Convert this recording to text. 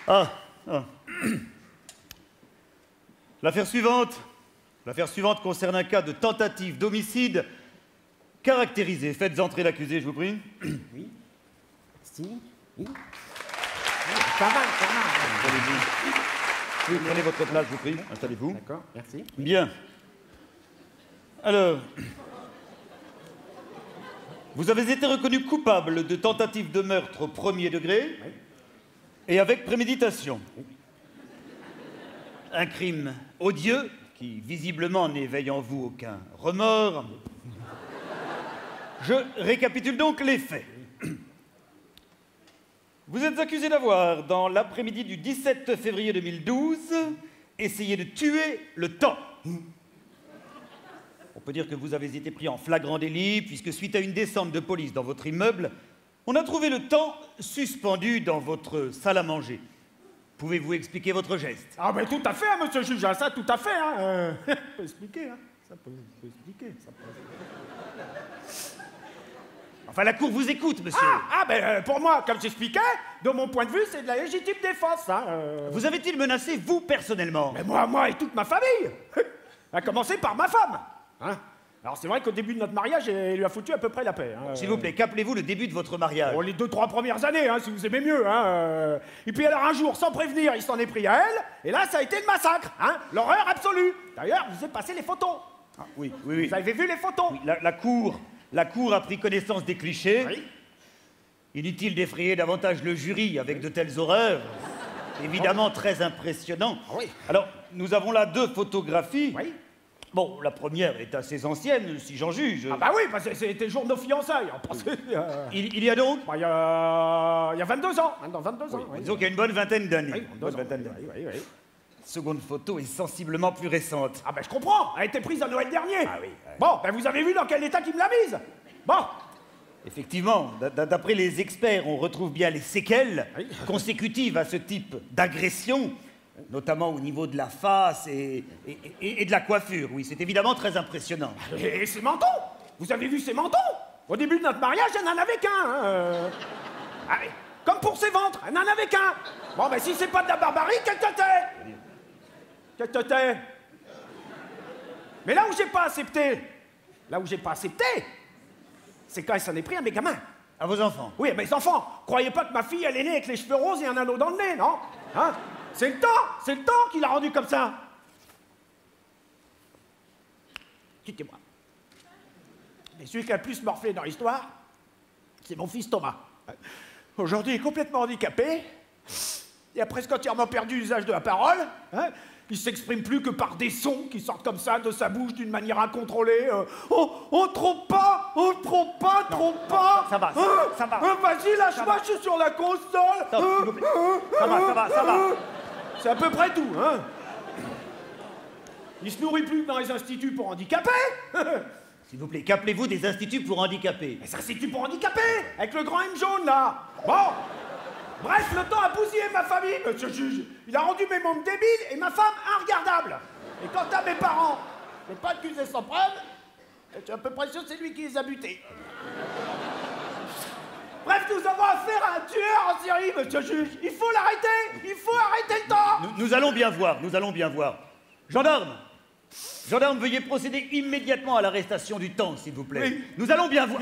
Ah, ah. L'affaire suivante concerne un cas de tentative d'homicide caractérisé. Faites entrer l'accusé, je vous prie. Oui. Si. Oui. Ça va. Oui, prenez votre place, je vous prie. Installez-vous. D'accord, merci. Bien. Alors, vous avez été reconnu coupable de tentative de meurtre au premier degré et avec préméditation. Un crime odieux qui, visiblement, n'éveille en vous aucun remords. Je récapitule donc les faits. Vous êtes accusé d'avoir, dans l'après-midi du 17 février 2012, essayé de tuer le temps. On peut dire que vous avez été pris en flagrant délit, puisque suite à une descente de police dans votre immeuble, on a trouvé le temps suspendu dans votre salle à manger. Pouvez-vous expliquer votre geste? Ah ben tout à fait, hein, monsieur le juge, ça tout à fait. Hein. Peut expliquer, hein. Ça peut expliquer. Ça peut... Enfin, la cour vous écoute, monsieur. Pour moi, comme j'expliquais, de mon point de vue, c'est de la légitime défense. Hein. Vous avez-il menacé, vous, personnellement? Mais moi et toute ma famille. À commencer par ma femme. Hein. Alors c'est vrai qu'au début de notre mariage, elle lui a foutu à peu près la paix. Hein. S'il vous plaît, qu'appelez-vous le début de votre mariage? Les 2-3 premières années, hein, si vous aimez mieux. Hein. Et puis alors un jour, sans prévenir, il s'en est pris à elle, et là, ça a été le massacre. Hein. L'horreur absolue. D'ailleurs, je vous ai passé les photos. Ah, oui. Vous avez vu les photos? Oui, la cour a pris connaissance des clichés. Oui. Inutile d'effrayer davantage le jury avec de telles horreurs. Évidemment, très impressionnant. Ah oui. Alors, nous avons là 2 photographies. Oui. Bon, la première est assez ancienne, si j'en juge. Ah bah oui, parce que c'était le jour de nos fiançailles. Il y a donc Il y a 22 ans. Dans 22 ans. Oui. Disons qu'il y a une bonne vingtaine d'années. Oui, Une bonne vingtaine d'années. Oui. Seconde photo est sensiblement plus récente. Ah ben je comprends, elle a été prise à Noël dernier. Ah oui. Bon, ben vous avez vu dans quel état qu'il me l'a mise. Bon. Effectivement, d'après les experts, on retrouve bien les séquelles Oui. consécutives à ce type d'agression, notamment au niveau de la face et de la coiffure. Oui, c'est évidemment très impressionnant. Et ses mentons. Vous avez vu ses mentons? Au début de notre mariage, elle n'en avait qu'un. Hein. Ah oui. Comme pour ses ventres, elle n'en avait qu'un. Bon, ben si c'est pas de la barbarie, qu'elle te tait. Qu'elle te tait. Mais là où j'ai pas accepté, c'est quand elle s'en est pris à mes gamins. À vos enfants? Oui, à mes enfants. Croyez pas que ma fille, elle est née avec les cheveux roses et un anneau dans le nez, non? Hein? C'est le temps qui l'a rendu comme ça. Quittez-moi. Mais celui qui a le plus morflé dans l'histoire, c'est mon fils Thomas. Aujourd'hui, il est complètement handicapé. Il a presque entièrement perdu l'usage de la parole. Hein. Il s'exprime plus que par des sons qui sortent comme ça de sa bouche d'une manière incontrôlée. Trompe pas. Ça va. Vas-y, lâche-moi, je suis sur la console. Stop, s'il vous plaît. Ça va. C'est à peu près tout, hein. Il se nourrit plus que dans les instituts pour handicapés. S'il vous plaît, qu'appelez-vous des instituts pour handicapés? Les instituts pour handicapés, avec le grand M jaune, là. Bon. Bref, le temps a bousillé ma famille, monsieur le juge. Il a rendu mes membres débiles et ma femme inregardable. Et quant à mes parents, je ne peux pas accuser sans preuve. Je suis à peu près sûr que c'est lui qui les a butés. Bref, nous avons affaire à un tueur en série, monsieur le juge. Il faut l'arrêter. Il faut arrêter le temps. Nous allons bien voir. Gendarme, veuillez procéder immédiatement à l'arrestation du temps, s'il vous plaît. Oui. Nous allons bien voir.